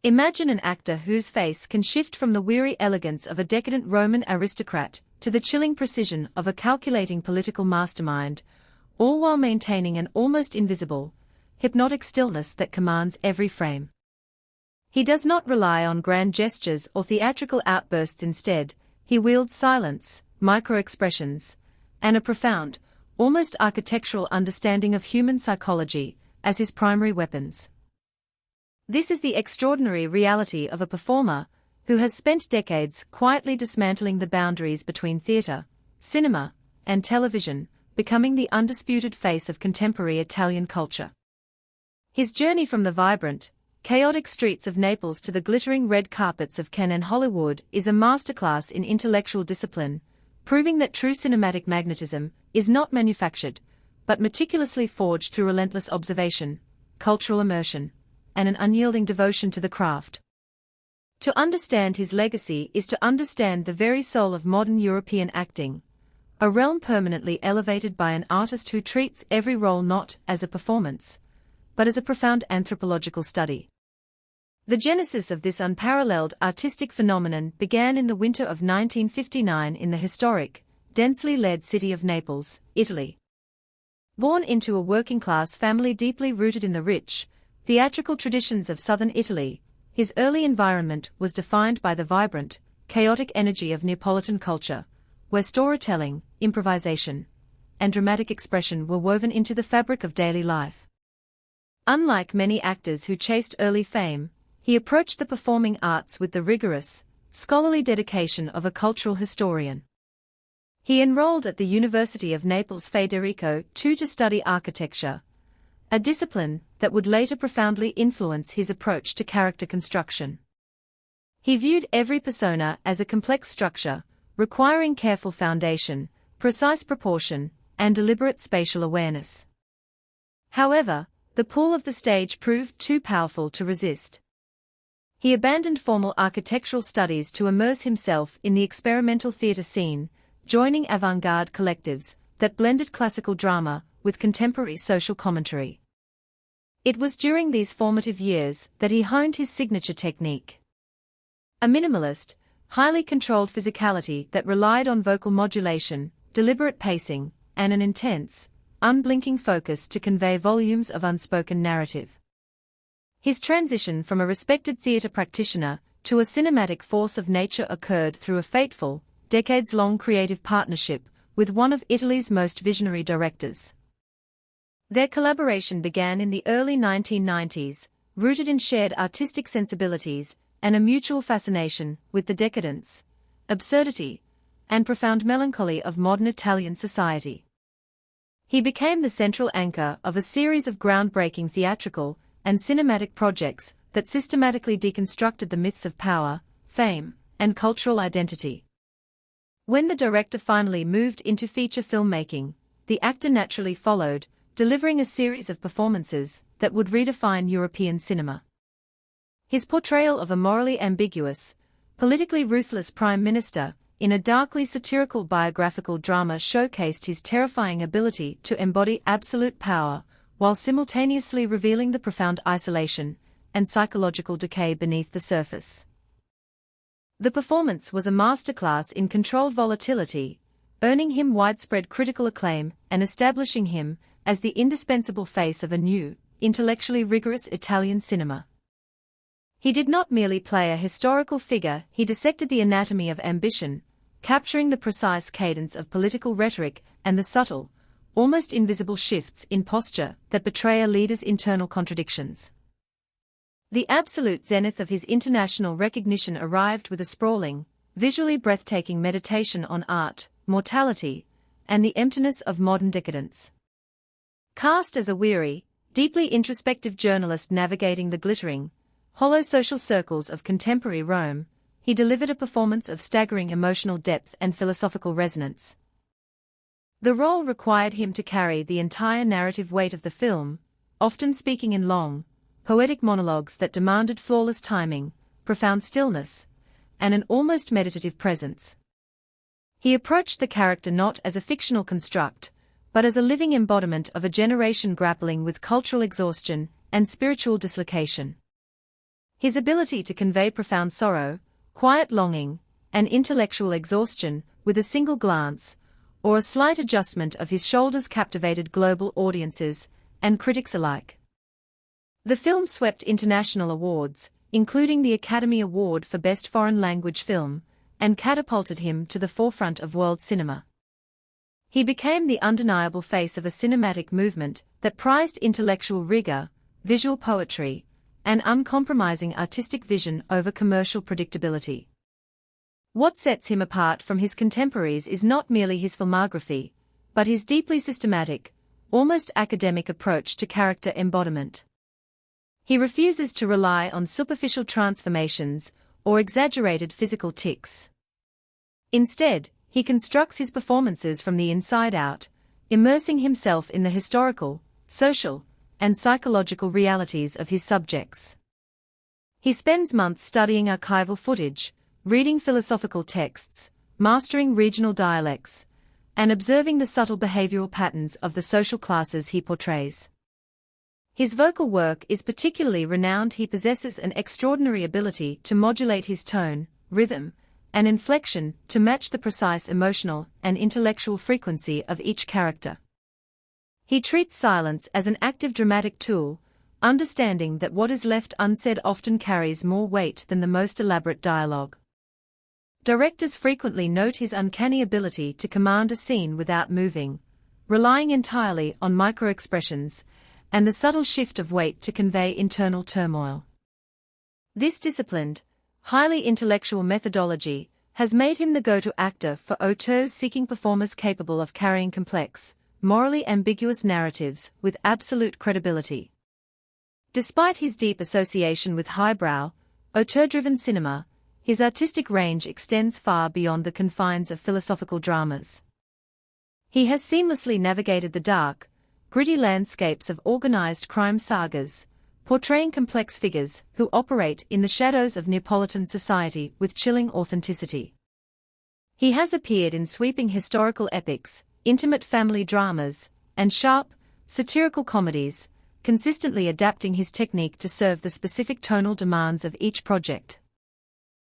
Imagine an actor whose face can shift from the weary elegance of a decadent Roman aristocrat to the chilling precision of a calculating political mastermind, all while maintaining an almost invisible, hypnotic stillness that commands every frame. He does not rely on grand gestures or theatrical outbursts. Instead, he wields silence, micro-expressions, and a profound, almost architectural understanding of human psychology as his primary weapons. This is the extraordinary reality of a performer who has spent decades quietly dismantling the boundaries between theatre, cinema, and television, becoming the undisputed face of contemporary Italian culture. His journey from the vibrant, chaotic streets of Naples to the glittering red carpets of Cannes and Hollywood is a masterclass in intellectual discipline, proving that true cinematic magnetism is not manufactured, but meticulously forged through relentless observation, cultural immersion, and an unyielding devotion to the craft. To understand his legacy is to understand the very soul of modern European acting, a realm permanently elevated by an artist who treats every role not as a performance, but as a profound anthropological study. The genesis of this unparalleled artistic phenomenon began in the winter of 1959 in the historic, densely led city of Naples, Italy. Born into a working-class family deeply rooted in the rich, theatrical traditions of southern Italy, his early environment was defined by the vibrant, chaotic energy of Neapolitan culture, where storytelling, improvisation, and dramatic expression were woven into the fabric of daily life. Unlike many actors who chased early fame, he approached the performing arts with the rigorous, scholarly dedication of a cultural historian. He enrolled at the University of Naples Federico II to study architecture, a discipline that would later profoundly influence his approach to character construction. He viewed every persona as a complex structure, requiring careful foundation, precise proportion, and deliberate spatial awareness. However, the pull of the stage proved too powerful to resist. He abandoned formal architectural studies to immerse himself in the experimental theatre scene, joining avant-garde collectives that blended classical drama with contemporary social commentary. It was during these formative years that he honed his signature technique. A minimalist, highly controlled physicality that relied on vocal modulation, deliberate pacing, and an intense, unblinking focus to convey volumes of unspoken narrative. His transition from a respected theatre practitioner to a cinematic force of nature occurred through a fateful, decades-long creative partnership with one of Italy's most visionary directors. Their collaboration began in the early 1990s, rooted in shared artistic sensibilities and a mutual fascination with the decadence, absurdity, and profound melancholy of modern Italian society. He became the central anchor of a series of groundbreaking theatrical and cinematic projects that systematically deconstructed the myths of power, fame, and cultural identity. When the director finally moved into feature filmmaking, the actor naturally followed, delivering a series of performances that would redefine European cinema. His portrayal of a morally ambiguous, politically ruthless prime minister in a darkly satirical biographical drama showcased his terrifying ability to embody absolute power, while simultaneously revealing the profound isolation and psychological decay beneath the surface. The performance was a masterclass in controlled volatility, earning him widespread critical acclaim and establishing him as the indispensable face of a new, intellectually rigorous Italian cinema. He did not merely play a historical figure, he dissected the anatomy of ambition, capturing the precise cadence of political rhetoric and the subtle, almost invisible shifts in posture that betray a leader's internal contradictions. The absolute zenith of his international recognition arrived with a sprawling, visually breathtaking meditation on art, mortality, and the emptiness of modern decadence. Cast as a weary, deeply introspective journalist navigating the glittering, hollow social circles of contemporary Rome, he delivered a performance of staggering emotional depth and philosophical resonance. The role required him to carry the entire narrative weight of the film, often speaking in long, poetic monologues that demanded flawless timing, profound stillness, and an almost meditative presence. He approached the character not as a fictional construct, but as a living embodiment of a generation grappling with cultural exhaustion and spiritual dislocation. His ability to convey profound sorrow, quiet longing, and intellectual exhaustion with a single glance, or a slight adjustment of his shoulders captivated global audiences and critics alike. The film swept international awards, including the Academy Award for Best Foreign Language Film, and catapulted him to the forefront of world cinema. He became the undeniable face of a cinematic movement that prized intellectual rigor, visual poetry, and uncompromising artistic vision over commercial predictability. What sets him apart from his contemporaries is not merely his filmography, but his deeply systematic, almost academic approach to character embodiment. He refuses to rely on superficial transformations or exaggerated physical tics. Instead, he constructs his performances from the inside out, immersing himself in the historical, social, and psychological realities of his subjects. He spends months studying archival footage, reading philosophical texts, mastering regional dialects, and observing the subtle behavioral patterns of the social classes he portrays. His vocal work is particularly renowned. He possesses an extraordinary ability to modulate his tone, rhythm, and inflection to match the precise emotional and intellectual frequency of each character. He treats silence as an active dramatic tool, understanding that what is left unsaid often carries more weight than the most elaborate dialogue. Directors frequently note his uncanny ability to command a scene without moving, relying entirely on microexpressions and the subtle shift of weight to convey internal turmoil. This disciplined, highly intellectual methodology has made him the go-to actor for auteurs seeking performers capable of carrying complex, morally ambiguous narratives with absolute credibility. Despite his deep association with highbrow, auteur-driven cinema, his artistic range extends far beyond the confines of philosophical dramas. He has seamlessly navigated the dark, gritty landscapes of organized crime sagas, portraying complex figures who operate in the shadows of Neapolitan society with chilling authenticity. He has appeared in sweeping historical epics, intimate family dramas, and sharp, satirical comedies, consistently adapting his technique to serve the specific tonal demands of each project.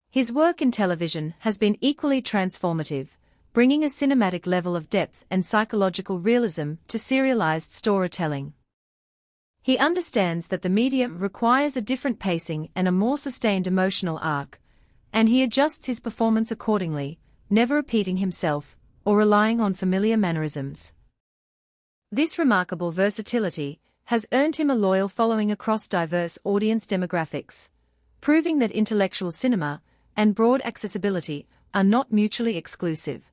His work in television has been equally transformative, bringing a cinematic level of depth and psychological realism to serialized storytelling. He understands that the medium requires a different pacing and a more sustained emotional arc, and he adjusts his performance accordingly, never repeating himself or relying on familiar mannerisms. This remarkable versatility has earned him a loyal following across diverse audience demographics, proving that intellectual cinema and broad accessibility are not mutually exclusive.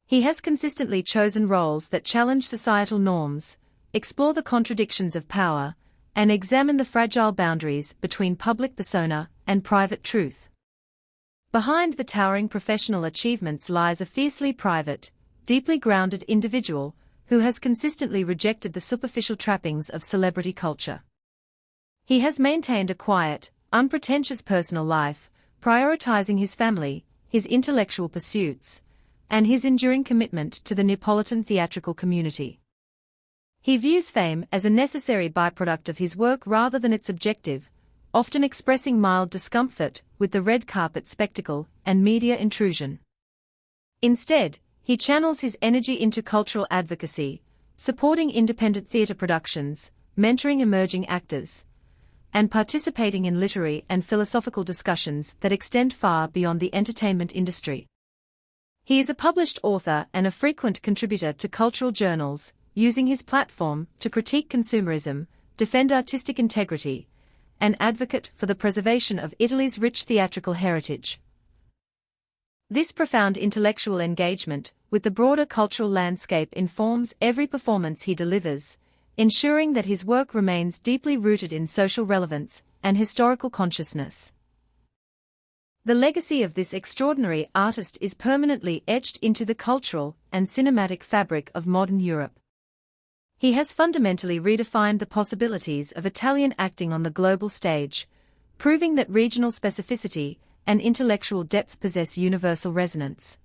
He has consistently chosen roles that challenge societal norms, explore the contradictions of power, and examine the fragile boundaries between public persona and private truth. Behind the towering professional achievements lies a fiercely private, deeply grounded individual who has consistently rejected the superficial trappings of celebrity culture. He has maintained a quiet, unpretentious personal life, prioritizing his family, his intellectual pursuits, and his enduring commitment to the Neapolitan theatrical community. He views fame as a necessary byproduct of his work rather than its objective, often expressing mild discomfort with the red carpet spectacle and media intrusion. Instead, he channels his energy into cultural advocacy, supporting independent theater productions, mentoring emerging actors, and participating in literary and philosophical discussions that extend far beyond the entertainment industry. He is a published author and a frequent contributor to cultural journals, using his platform to critique consumerism, defend artistic integrity, and advocate for the preservation of Italy's rich theatrical heritage. This profound intellectual engagement with the broader cultural landscape informs every performance he delivers, ensuring that his work remains deeply rooted in social relevance and historical consciousness. The legacy of this extraordinary artist is permanently etched into the cultural and cinematic fabric of modern Europe. He has fundamentally redefined the possibilities of Italian acting on the global stage, proving that regional specificity and intellectual depth possess universal resonance.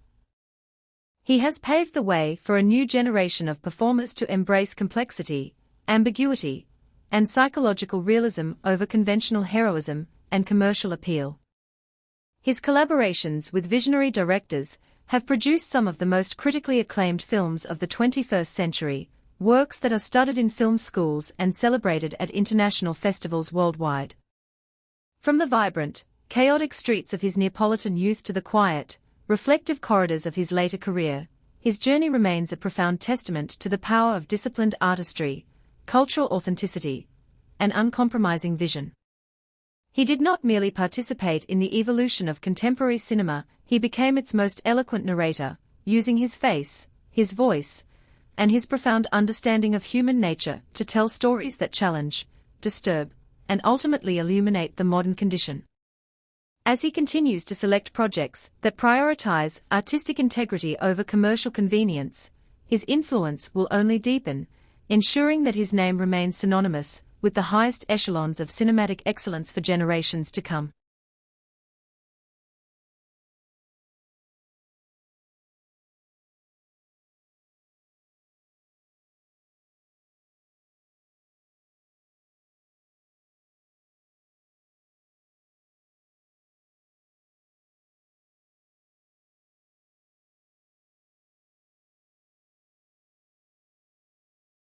He has paved the way for a new generation of performers to embrace complexity, ambiguity, and psychological realism over conventional heroism and commercial appeal. His collaborations with visionary directors have produced some of the most critically acclaimed films of the 21st century, works that are studied in film schools and celebrated at international festivals worldwide. From the vibrant, chaotic streets of his Neapolitan youth to the quiet, reflective corridors of his later career, his journey remains a profound testament to the power of disciplined artistry, cultural authenticity, and uncompromising vision. He did not merely participate in the evolution of contemporary cinema, he became its most eloquent narrator, using his face, his voice, and his profound understanding of human nature to tell stories that challenge, disturb, and ultimately illuminate the modern condition. As he continues to select projects that prioritize artistic integrity over commercial convenience, his influence will only deepen, ensuring that his name remains synonymous with the highest echelons of cinematic excellence for generations to come.